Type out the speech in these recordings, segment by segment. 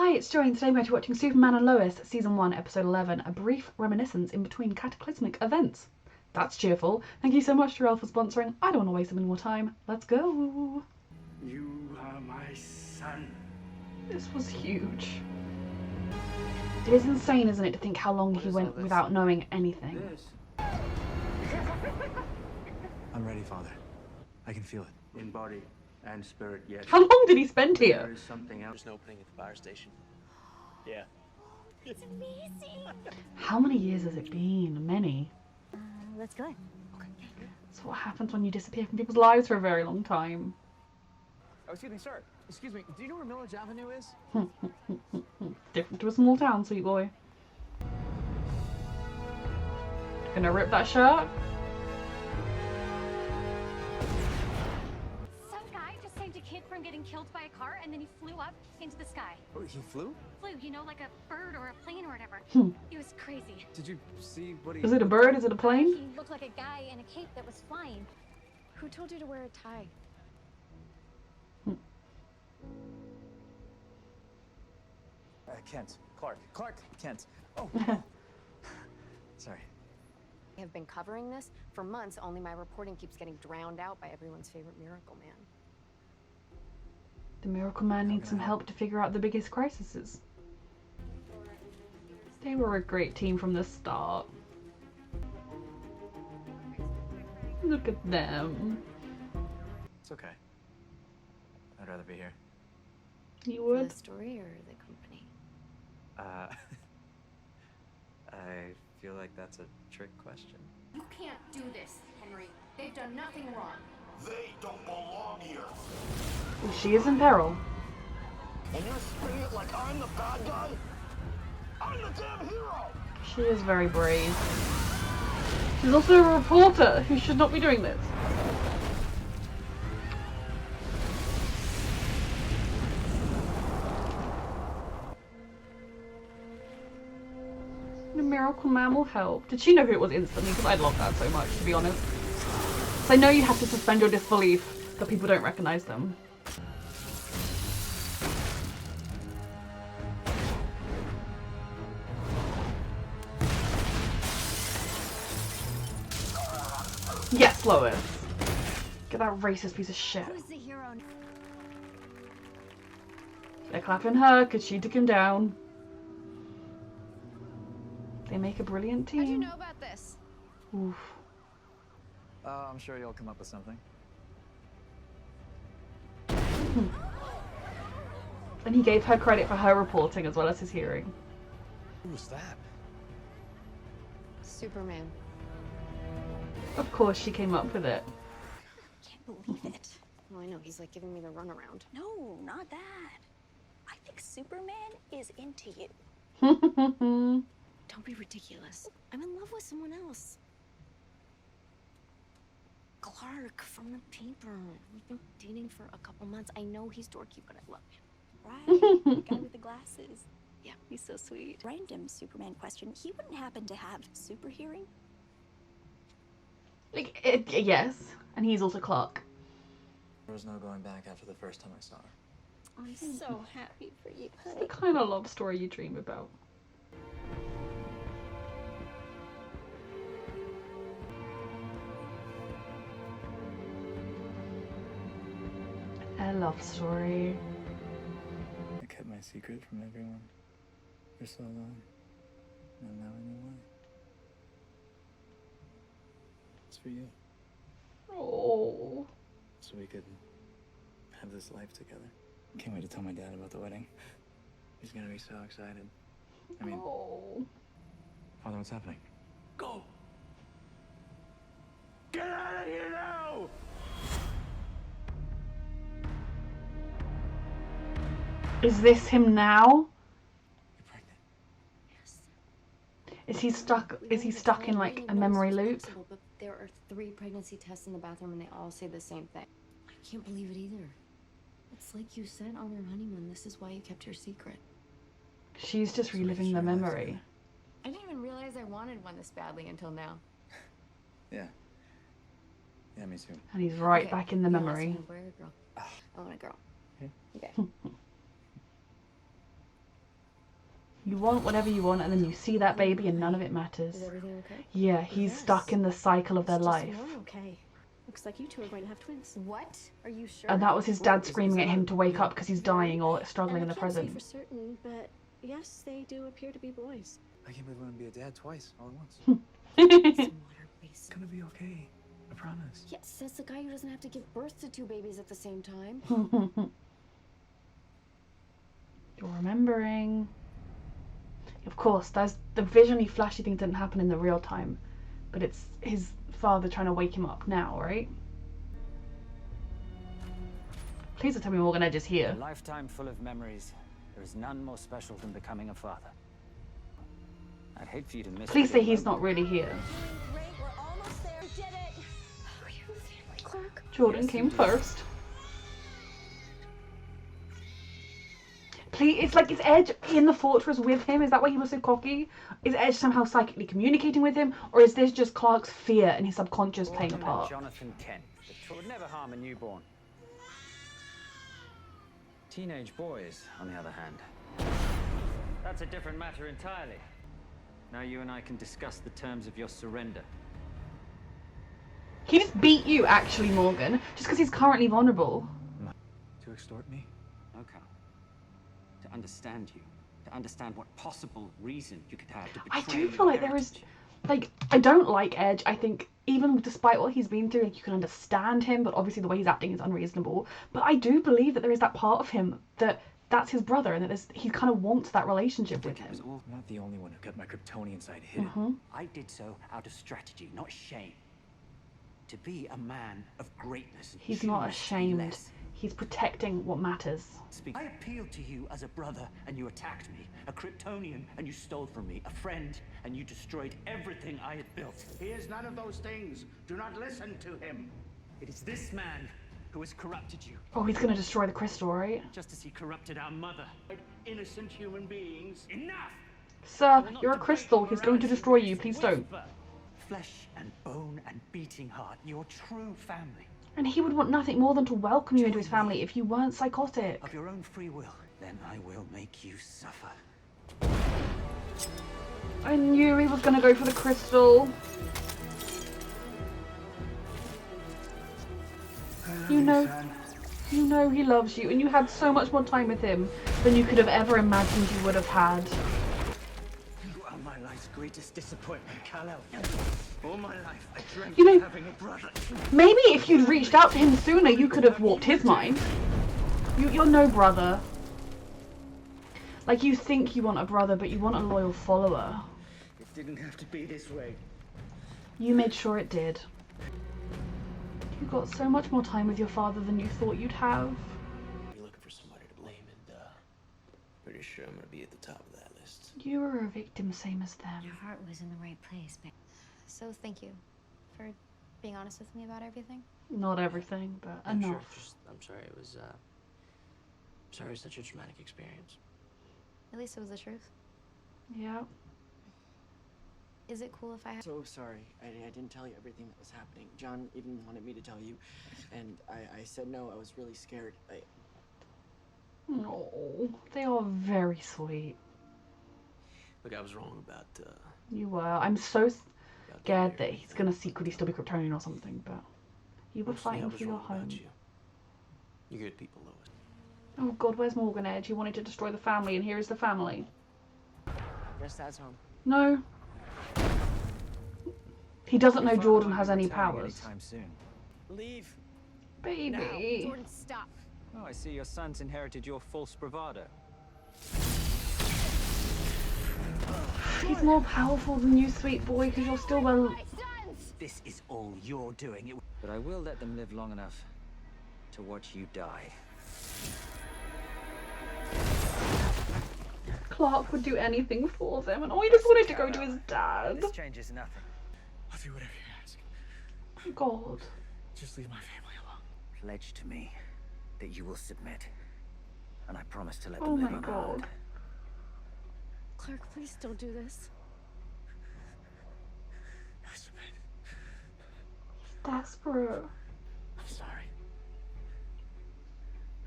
Hi, it's Joy, and today we're going to be watching Superman and Lois, Season 1, Episode 11, a brief reminiscence in between cataclysmic events. That's cheerful. Thank you so much, Terrell, for sponsoring. I don't want to waste any more time. Let's go! You are my son. This was huge. It is insane, isn't it, to think how long he went without knowing anything. I'm ready, Father. I can feel it. In body and spirit, yes. How long did he spend here? There is something else. There's an opening at the fire station. Yeah. It's amazing. How many years has it been? Many. Let's go. Okay. That's what happens when you disappear from people's lives for a very long time. Oh, excuse me, sir. Excuse me. Do you know where Millage Avenue is? Different to a small town, sweet boy. Gonna rip that shirt? Some guy just saved a kid from getting killed by a car, and then he flew up into the sky. Oh, he flew? Flew, you know, like a bird or a plane or whatever. It was crazy. Did you see what he... Is it a bird? Is it a plane? He looked like a guy in a cape that was flying. Who told you to wear a tie? Kent. Clark. Kent. Oh. Sorry. I have been covering this for months, only my reporting keeps getting drowned out by everyone's favorite Miracle Man. The Miracle Man needs some help to figure out the biggest crises. They were a great team from the start. Look at them. It's okay. I'd rather be here. You would? The story or the company? I feel like that's a trick question. You can't do this, Henry. They've done nothing wrong. They don't belong here. She is in peril. And you're spinning it like I'm the bad guy? I'm the damn hero! She is very brave. She's also a reporter who should not be doing this. The Miracle Man will help. Did she know who it was instantly? Because I'd love that so much, to be honest. So I know you have to suspend your disbelief that people don't recognize them. Yes, Lois. Get that racist piece of shit. Who's the hero? They're clapping her because she took him down. They make a brilliant team. How'd you know about this? Oof. I'm sure you'll come up with something. And he gave her credit for her reporting as well as his hearing. Who was that? Superman. Of course she came up with it. Can't believe it. Oh, I know. He's like giving me the runaround. No, not that. I think Superman is into you. Don't be ridiculous. I'm in love with someone else. Clark from the paper. We've been dating for a couple months. I know he's dorky, but I love him. Right, the guy with the glasses. Yeah, he's so sweet. Random Superman question. He wouldn't happen to have super hearing? Yes, and he's also Clark. There was no going back after the first time I saw her. I'm so happy for you, The honey. kind of love story you dream about. A love story. I kept my secret from everyone for so long, and now I know why. It's for you, Oh. so we could have this life together. Can't wait to tell my dad about the wedding. He's gonna be so excited. I mean, Oh. Father, what's happening? Go! Get out of here now! Is this him now? You're pregnant. Yes. Is he stuck in like a memory loop? But there are 3 pregnancy tests in the bathroom and they all say the same thing. I can't believe it either. It's like you said on your honeymoon, this is why you kept your secret. She's just reliving the memory. I didn't even realize I wanted one this badly until now. Yeah. Yeah, me too. And he's right Okay, back in the you want memory. a boy or a girl? I want a girl. Yeah. Okay. You want whatever you want, and then you see that baby and none of it matters. Is everything okay? Yeah, he's stuck in the cycle of their life. Okay. Looks like you two are going to have twins. What? Are you sure? And that was his dad screaming at him to wake up because he's dying or struggling in the I can't say present. for certain, but yes, they do appear to be boys. I can't believe I'm gonna be a dad twice, all at once. Some water, please. It's gonna be okay. I promise. Yes, that's the guy who doesn't have to give birth to 2 babies at the same time. You're remembering. Of course, there's the visiony, flashy thing didn't happen in the real time, but it's his father trying to wake him up now, right? Please don't tell me Morgan Edge is here. A lifetime full of memories. There is none more special than becoming a father. I'd hate for you to miss. Please say he's not really here. Great, we're almost there. We did it. We have a family, Clark. Jordan came first. Please, it's like, is Edge in the fortress with him? Is that why he was so cocky? Is Edge somehow psychically communicating with him? Or is this just Clark's fear and his subconscious playing a Morgan and part? Jonathan Kent. It would never harm a newborn. Teenage boys, on the other hand. That's a different matter entirely. Now you and I can discuss the terms of your surrender. He just beat you, actually, Morgan, just because he's currently vulnerable. To extort me? Okay. To understand you. To understand what possible reason you could have to I betray do feel like there is, like, I don't like Edge. I think even despite what he's been through, like, you can understand him, but obviously the way he's acting is unreasonable. But I do believe that there is that part of him that's his brother, and that he kind of wants that relationship with him. I'm not the only one who kept my Kryptonian side hidden. I did so out of strategy, not shame. To be a man of greatness. and He's not choose to be ashamed. less. He's protecting what matters. I appealed to you as a brother, and you attacked me. A Kryptonian, and you stole from me. A friend, and you destroyed everything I had built. He is none of those things. Do not listen to him. It is this man who has corrupted you, Oh, he's gonna destroy the crystal, right? just as he corrupted our mother. Innocent human beings. Enough! Sir, you're a crystal. He's going to destroy you. Please don't. Flesh and bone and beating heart, your true family. And he would want nothing more than to welcome you into his family if you weren't psychotic. Of your own free will, then I will make you suffer. I knew he was gonna go for the crystal. You know he loves you, and you had so much more time with him than you could have ever imagined you would have had. You are my life's greatest disappointment, Kal-El. All my life, I dreamt You know- of having a brother. Maybe if you'd reached out to him sooner, you could have warped his mind. You're no brother. Like, you think you want a brother, but you want a loyal follower. It didn't have to be this way. You made sure it did. You got so much more time with your father than you thought you'd have. You're looking for somebody to blame, and pretty sure I'm gonna be at the top of that list. You were a victim, same as them. Your heart was in the right place, babe. So thank you for being honest with me about everything. Not everything, but I'm enough. I'm sorry it was sorry it was such a traumatic experience. At least it was the truth. Yeah. Is it cool if I So sorry, I didn't tell you everything that was happening. John even wanted me to tell you, and I said no. I was really scared. Oh, they are very sweet. Look, I was wrong about You were. I'm so about scared the that he's gonna secretly still be Kryptonian or something, but you were Mostly I fighting was for your wrong about home. you. You're good people, Lois. Oh god, where's Morgan Edge? He wanted to destroy the family, and here is the family. Guess that's home. No. He doesn't know If I Jordan won't has be any returning powers. anytime soon. Leave. Baby. Jordan, stop. Oh, I see your son's inherited your false bravado. He's more powerful than you, sweet boy, because you're still well. This is all you're doing. But I will let them live long enough to watch you die. Clark would do anything for them, and he just wanted to go to his dad. This changes nothing. I'll do whatever you ask. God. Just leave my family alone. Pledge to me that you will submit. And I promise to let Oh them live my unharmed. god. Clark, please don't do this. I submit. Desperate. I'm sorry.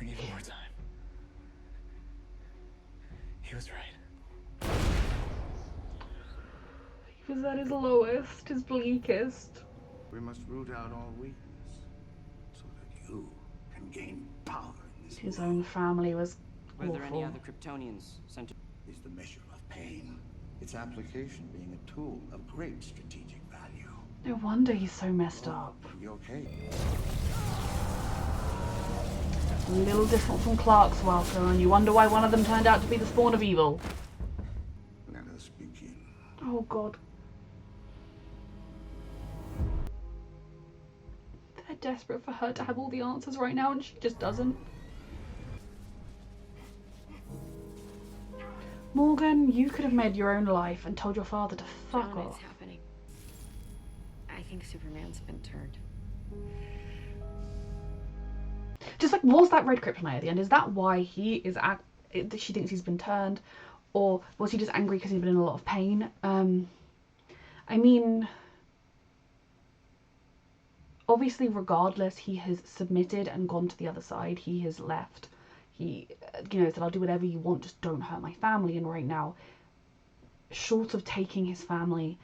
I need more time. He was right. was at his lowest, his bleakest. We must root out all weakness so that you can gain power in this His world. own family was Were there any awful. other Kryptonians sent to... Is the measure of pain, its application being a tool of great strategic value. No wonder he's so messed up. You okay? A little different from Clark's welcome, and you wonder why one of them turned out to be the spawn of evil. Let us begin. Oh god. They're desperate for her to have all the answers right now, and she just doesn't. Morgan, you could have made your own life and told your father to fuck John, off. it's happening. I think Superman's been turned. Just like, was that red kryptonite at the end? Is that why he is she thinks he's been turned? Or was he just angry because he's been in a lot of pain? I mean, obviously, regardless, he has submitted and gone to the other side. He has left. He, said, I'll do whatever you want, just don't hurt my family. And right now, short of taking his family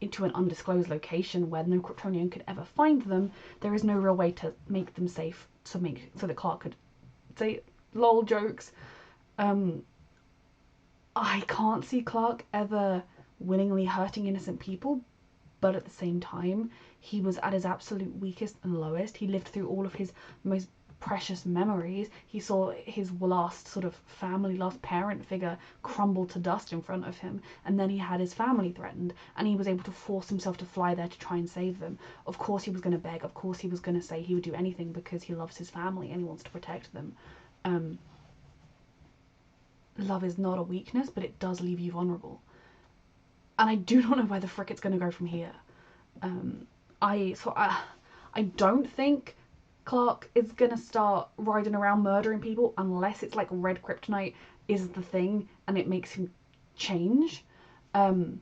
into an undisclosed location where no Kryptonian could ever find them, there is no real way to make them safe, so that Clark could say lol jokes. I can't see Clark ever willingly hurting innocent people, but at the same time, he was at his absolute weakest and lowest. He lived through all of his most precious memories. He saw his last sort of family, last parent figure crumble to dust in front of him, and then he had his family threatened, and he was able to force himself to fly there to try and save them. Of course he was going to beg, of course he was going to say he would do anything because he loves his family and he wants to protect them. Love is not a weakness, but it does leave you vulnerable. And I do not know where the frick it's going to go from here. I don't think Clark is gonna start riding around murdering people unless it's like red kryptonite is the thing and it makes him change. And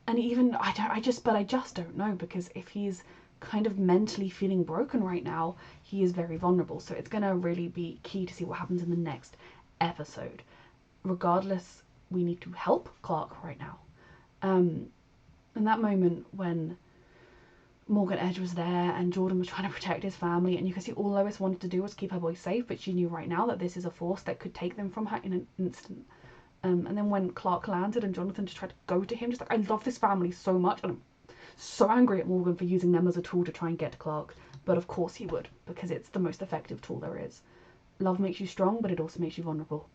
even I just don't know, because if he's kind of mentally feeling broken right now, he is very vulnerable. So it's gonna really be key to see what happens in the next episode. Regardless, we need to help Clark right now. In that moment when Morgan Edge was there and Jordan was trying to protect his family, and you can see all Lois wanted to do was keep her boys safe, but she knew right now that this is a force that could take them from her in an instant. And then when Clark landed and Jonathan just tried to go to him, just like, I love this family so much, and I'm so angry at Morgan for using them as a tool to try and get to Clark, but of course he would, because it's the most effective tool there is. Love makes you strong, but it also makes you vulnerable.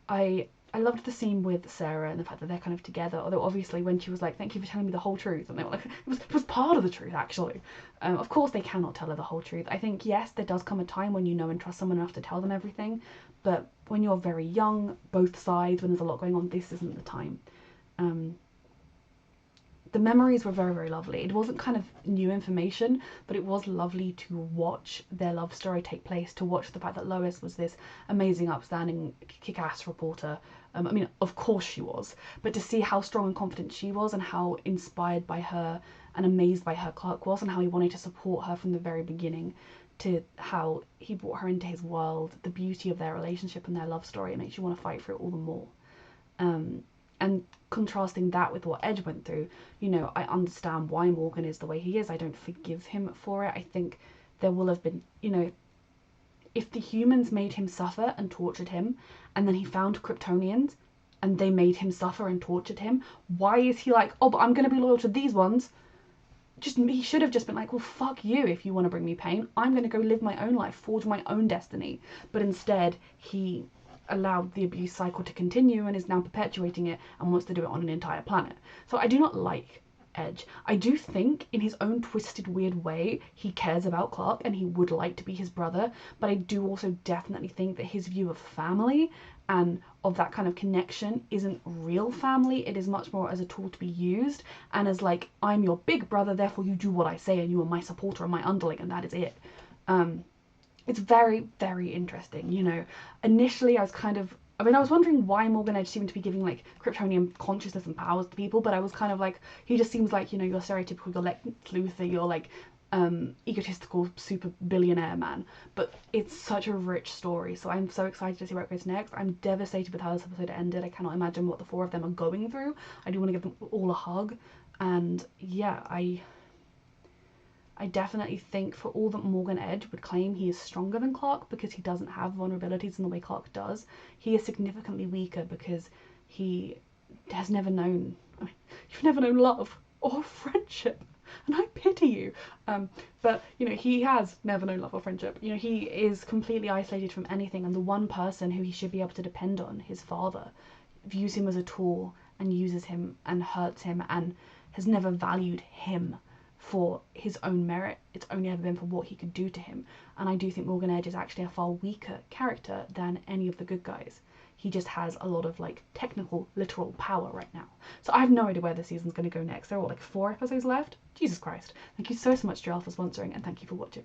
I loved the scene with Sarah and the fact that they're kind of together, although obviously when she was like, thank you for telling me the whole truth, and they were like, it was part of the truth actually. Of course they cannot tell her the whole truth. I think, yes, there does come a time when you know and trust someone enough to tell them everything, but when you're very young, both sides, when there's a lot going on, this isn't the time. The memories were very, very lovely. It wasn't kind of new information, but it was lovely to watch their love story take place, to watch the fact that Lois was this amazing, upstanding, kick-ass reporter. I mean, of course she was, but to see how strong and confident she was and how inspired by her and amazed by her Clark was, and how he wanted to support her from the very beginning, to how he brought her into his world, the beauty of their relationship and their love story, it makes you want to fight for it all the more. And contrasting that with what Edge went through, I understand why Morgan is the way he is. I don't forgive him for it. I think there will have been, if the humans made him suffer and tortured him, and then he found Kryptonians and they made him suffer and tortured him, why is he like, oh, but I'm going to be loyal to these ones? He should have just been like, well, fuck you if you want to bring me pain. I'm going to go live my own life, forge my own destiny. But instead, he allowed the abuse cycle to continue and is now perpetuating it and wants to do it on an entire planet. So I do not like Edge. I do think in his own twisted, weird way, he cares about Clark and he would like to be his brother, but I do also definitely think that his view of family and of that kind of connection isn't real family. It is much more as a tool to be used and as like, I'm your big brother, therefore you do what I say and you are my supporter and my underling, and that is it. It's very, very interesting, Initially I was wondering why Morgan Edge seemed to be giving like Kryptonian consciousness and powers to people, but I was kind of like, he just seems like, your stereotypical, you're Lex Luthor, you're like egotistical super billionaire man. But it's such a rich story, so I'm so excited to see where it goes next. I'm devastated with how this episode ended. I cannot imagine what the four of them are going through. I do want to give them all a hug, and yeah, I definitely think for all that Morgan Edge would claim he is stronger than Clark because he doesn't have vulnerabilities in the way Clark does, he is significantly weaker because he has never known, you've never known love or friendship, and I pity you. But, you know, he has never known love or friendship. You know, he is completely isolated from anything, and the one person who he should be able to depend on, his father, views him as a tool and uses him and hurts him and has never valued him for his own merit. It's only ever been for what he could do to him. And I do think Morgan Edge is actually a far weaker character than any of the good guys. He just has a lot of like technical, literal power right now. So I have no idea where this season's going to go next. There are like 4 episodes left. Jesus Christ. Thank you so much, JL, for sponsoring, and thank you for watching.